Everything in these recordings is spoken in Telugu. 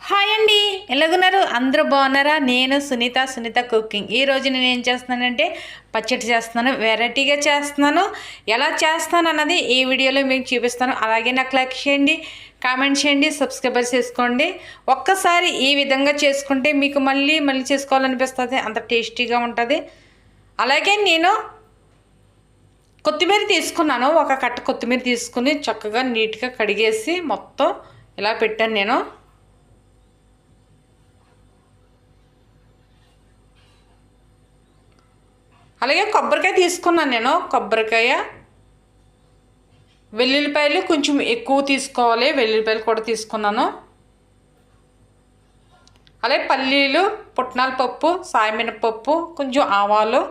హాయ్ అండి, ఎలాగున్నారు? అందరూ బాగున్నారా? నేను సునీత కుకింగ్. ఈరోజు నేను ఏం చేస్తున్నానంటే పచ్చడి చేస్తున్నాను. వెరైటీగా చేస్తున్నాను. ఎలా చేస్తాను అన్నది ఈ వీడియోలో మీకు చూపిస్తాను. అలాగే నాకు లైక్ చేయండి, కామెంట్ చేయండి, సబ్స్క్రైబర్ చేసుకోండి. ఒక్కసారి ఈ విధంగా చేసుకుంటే మీకు మళ్ళీ చేసుకోవాలనిపిస్తుంది. అంత టేస్టీగా ఉంటుంది. అలాగే నేను కొత్తిమీర తీసుకున్నాను. ఒక కట్ట కొత్తిమీర తీసుకుని చక్కగా నీట్గా కడిగేసి మొత్తం ఇలా పెట్టాను నేను. అలాగే కొబ్బరికాయ తీసుకున్నాను నేను. కొబ్బరికాయ, వెల్లుల్లిపాయలు కొంచెం ఎక్కువ తీసుకోవాలి. వెల్లుల్లిపాయలు కూడా తీసుకున్నాను. అలాగే పల్లీలు, పుట్నాల పప్పు, సాయమినపప్పు, కొంచెం ఆవాలు,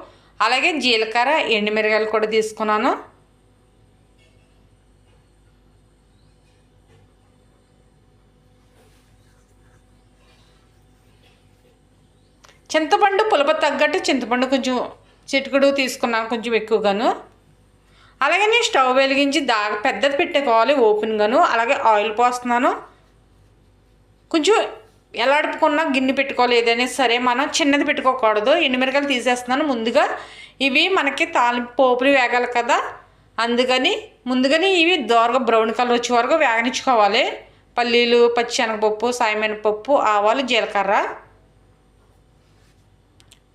అలాగే జీలకర్ర, ఎండుమిరగాయలు కూడా తీసుకున్నాను. చింతపండు పులుపు తగ్గట్టు చింతపండు కొంచెం చిటికెడు తీసుకున్నాను, కొంచెం ఎక్కువగాను. అలాగే నేను స్టవ్ వెలిగించి పెద్దది పెట్టుకోవాలి ఓపెన్గాను. అలాగే ఆయిల్ పోస్తున్నాను. కొంచెం ఎలాడుపుకున్న గిన్నె పెట్టుకోవాలి. ఏదైనా సరే మనం చిన్నది పెట్టుకోకూడదు. ఎండుమిరకాయలు తీసేస్తున్నాను ముందుగా. ఇవి మనకి తాలింపు పోపులు వేగాలి కదా, అందుకని ముందుగానే ఇవి దోరగా బ్రౌన్ కలర్ వచ్చే వరకు వేగనిచ్చుకోవాలి. పల్లీలు, పచ్చిశనగపప్పు, సాయమినపప్పు, ఆవాలు, జీలకర్ర,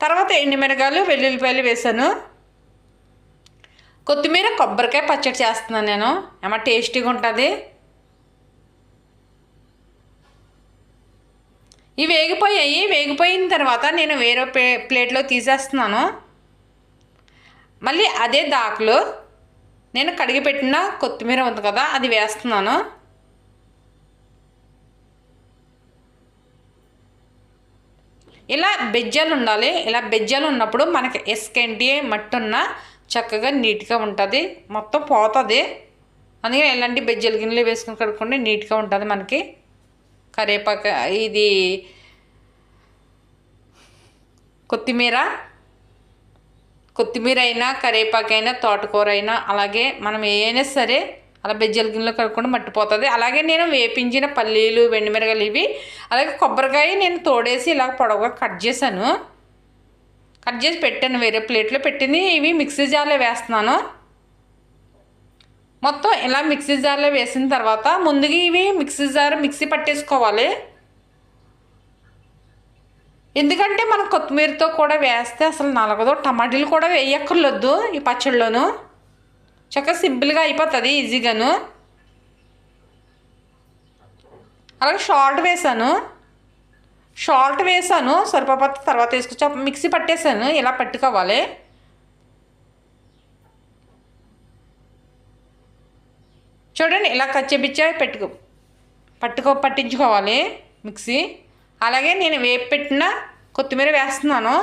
తర్వాత ఎండుమిరగాయలు, వెల్లుల్లిపాయలు వేసాను. కొత్తిమీర, కొబ్బరికాయ పచ్చడి చేస్తున్నాను నేను. ఏమో టేస్టీగా ఉంటుంది. ఇవి వేగిపోయాయి. వేగిపోయిన తర్వాత నేను వేరే ప్లేట్లో తీసేస్తున్నాను. మళ్ళీ అదే దాకలో నేను కడిగి పెట్టిన కొత్తిమీర ఉంది కదా, అది వేస్తున్నాను. ఇలా బెజ్జాలు ఉండాలి. ఇలా బెజ్జాలు ఉన్నప్పుడు మనకి ఎస్కంటి మట్టున్న చక్కగా నీట్గా ఉంటుంది, మొత్తం పోతుంది. అందుకని ఇలాంటి బెజ్జాలు గిన్నెలు వేసుకుని కడుక్కుంటే నీట్గా ఉంటుంది మనకి. కరివేపాకు, ఇది కొత్తిమీర అయినా, కరివేపాకు అయినా, తోటకూర అయినా, అలాగే మనం ఏమైనా సరే అలా బెజ్జల గిన్నెలో కడుక్కుంటే మట్టిపోతుంది. అలాగే నేను వేపించిన పల్లీలు, వెండిమిరగాయలు ఇవి, అలాగే కొబ్బరికాయ నేను తోడేసి ఇలా పొడవుగా కట్ చేసి పెట్టాను. వేరే ప్లేట్లో పెట్టింది. ఇవి మిక్సీ జార్లో వేస్తున్నాను. మొత్తం ఇలా మిక్సీ జార్లో వేసిన తర్వాత ముందుగా ఇవి మిక్సీ పట్టేసుకోవాలి. ఎందుకంటే మనం కొత్తిమీరతో కూడా వేస్తే అసలు నలగదు. టమాటీలు కూడా వేయక్కర్లేదు ఈ పచ్చళ్ళలోను. చక్కగా సింపుల్గా అయిపోతుంది, ఈజీగాను. అలాగే సాల్ట్ వేసాను సరిపోతే తర్వాత వేసుకొచ్చి మిక్సీ పట్టేసాను. ఇలా పట్టుకోవాలి. చూడండి, ఇలా కచ్చెపిచ్చే పట్టించుకోవాలి మిక్సీ. అలాగే నేను వేపు పెట్టిన కొత్తిమీర వేస్తున్నాను.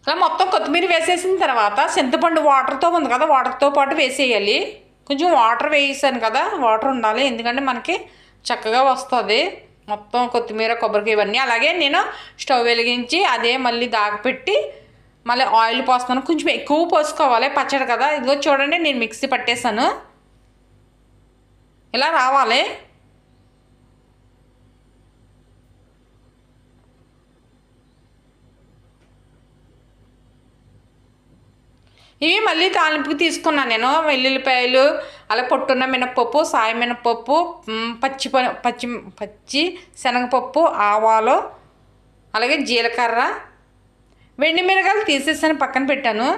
అలా మొత్తం కొత్తిమీర వేసేసిన తర్వాత చింతపండు వాటర్తో ఉంది కదా, వాటర్తో పాటు వేసేయాలి. కొంచెం వాటర్ వేసాను కదా, వాటర్ ఉండాలి. ఎందుకంటే మనకి చక్కగా వస్తుంది మొత్తం కొత్తిమీర, కొబ్బరికాయ ఇవన్నీ. అలాగే నేను స్టవ్ వెలిగించి అదే మళ్ళీ దాగపెట్టి మళ్ళీ ఆయిల్ పోస్తున్నాను. కొంచెం ఎక్కువ పోసుకోవాలి, పచ్చడి కదా. ఇదిగో చూడండి, నేను మిక్సీ పట్టేశాను. ఇలా రావాలి. ఇవి మళ్ళీ తాలింపుకి తీసుకున్నాను నేను. వెల్లుల్లిపాయలు, అలా పొట్టున్న మినపప్పు, సాయ మినపప్పు, పచ్చి శనగపప్పు, ఆవాలు, అలాగే జీలకర్ర, వెండిమిరగాయలు తీసేసాను, పక్కన పెట్టాను.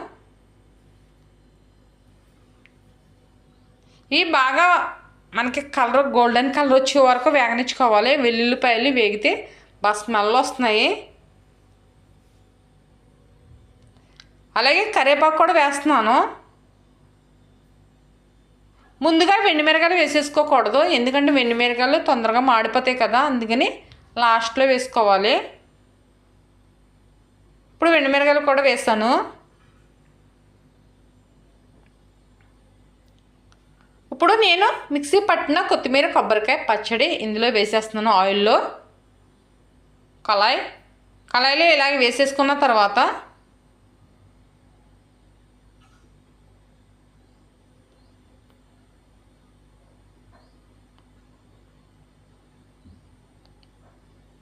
ఇవి బాగా మనకి గోల్డెన్ కలర్ వచ్చే వరకు వేగనిచ్చుకోవాలి. వెల్లుల్లిపాయలు వేగితే బాగా స్మెల్ వస్తున్నాయి. అలాగే కరివేపాకు కూడా వేస్తున్నాను. ముందుగా వెండిమిరగాయలు వేసేసుకోకూడదు, ఎందుకంటే వెండిమిరగాయలు తొందరగా మాడిపోతాయి కదా, అందుకని లాస్ట్లో వేసుకోవాలి. ఇప్పుడు వెండిమిరగాయలు కూడా వేస్తాను. ఇప్పుడు నేను మిక్సీ పట్టిన కొత్తిమీర కొబ్బరికాయ పచ్చడి ఇందులో వేసేస్తున్నాను ఆయిల్లో. కళాయిలో ఇలాగ వేసేసుకున్న తర్వాత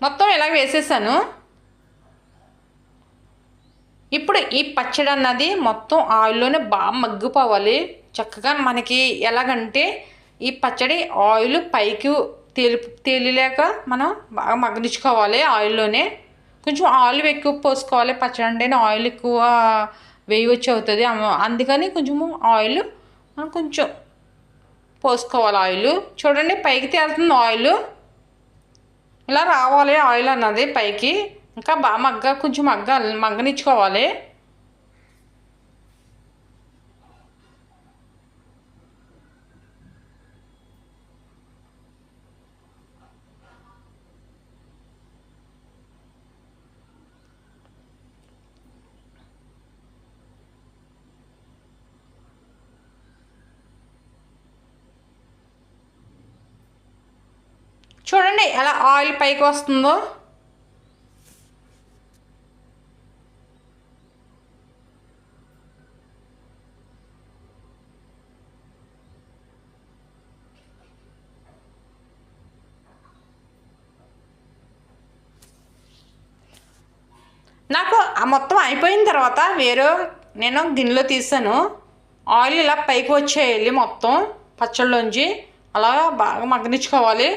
మొత్తం ఇలాగ వేసేసాను. ఇప్పుడు ఈ పచ్చడి అన్నది మొత్తం ఆయిల్లోనే బాగా మగ్గిపోవాలి చక్కగా. మనకి ఎలాగంటే ఈ పచ్చడి ఆయిల్ పైకి తేలిలేక మనం బాగా మగ్గనిచ్చుకోవాలి ఆయిల్లోనే. కొంచెం ఆయిల్ ఎక్కువ పోసుకోవాలి పచ్చడి అంటేనే ఆయిల్ ఎక్కువ వేయవచ్చు అవుతుంది. అందుకని కొంచెము ఆయిల్ మనం కొంచెం పోసుకోవాలి. ఆయిల్ చూడండి పైకి తేలుతుంది ఆయిల్. ఇలా రావాలి ఆయిల్ అన్నది పైకి. ఇంకా బాగా కొంచెం మగ్గనిచ్చుకోవాలి. చూడండి ఎలా ఆయిల్ పైకి వస్తుందో. నాకు ఆ మొత్తం అయిపోయిన తర్వాత నేను గిన్నెలో తీసాను. ఆయిల్ ఇలా పైకి వచ్చేయాలి మొత్తం పచ్చళ్ళలోంచి. అలా బాగా మగ్గనిచ్చుకోవాలి.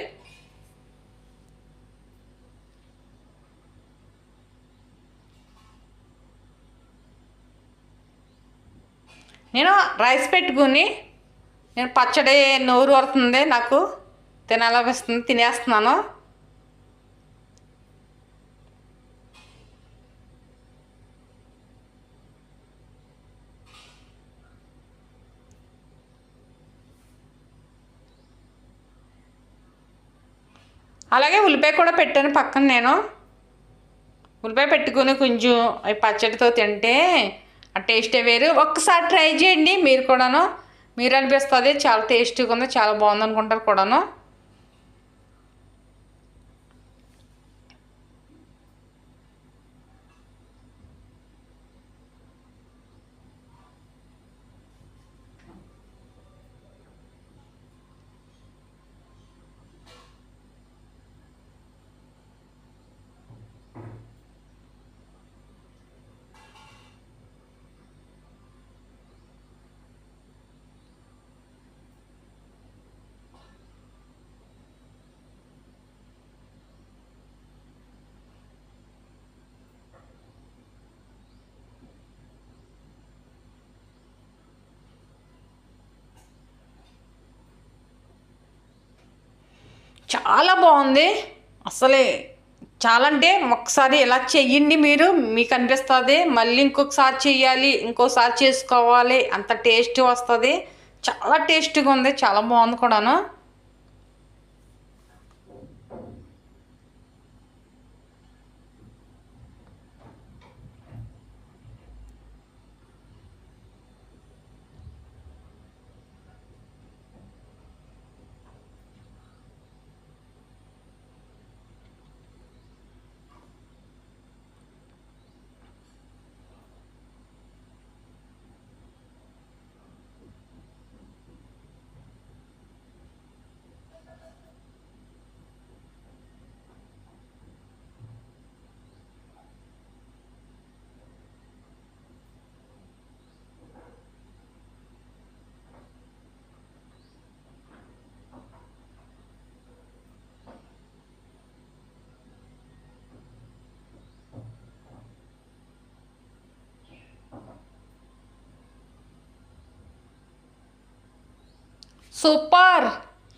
నేను రైస్ పెట్టుకుని నేను పచ్చడి నోరు వస్తుంది నాకు తినాలనిపిస్తుంది, తినేస్తున్నాను. అలాగే ఉల్లిపాయ కూడా పెట్టాను పక్కన. నేను ఉల్లిపాయ పెట్టుకుని కొంచెం అవి పచ్చడితో తింటే ఆ టేస్టే వేరు. ఒక్కసారి ట్రై చేయండి మీరు కూడాను. మీరు అనిపిస్తుంది చాలా టేస్టీగా ఉంది, చాలా బాగుంది అనుకుంటారు కూడాను. చాలా బాగుంది అసలే. చాలా అంటే ఒకసారి ఇలా చెయ్యండి మీరు, మీకు అనిపిస్తుంది మళ్ళీ ఇంకొకసారి చెయ్యాలి, ఇంకోసారి చేసుకోవాలి, అంత టేస్ట్ వస్తుంది. చాలా టేస్టీగా ఉంది, చాలా బాగుంది కూడాను.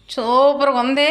సూపర్గా ఉంది.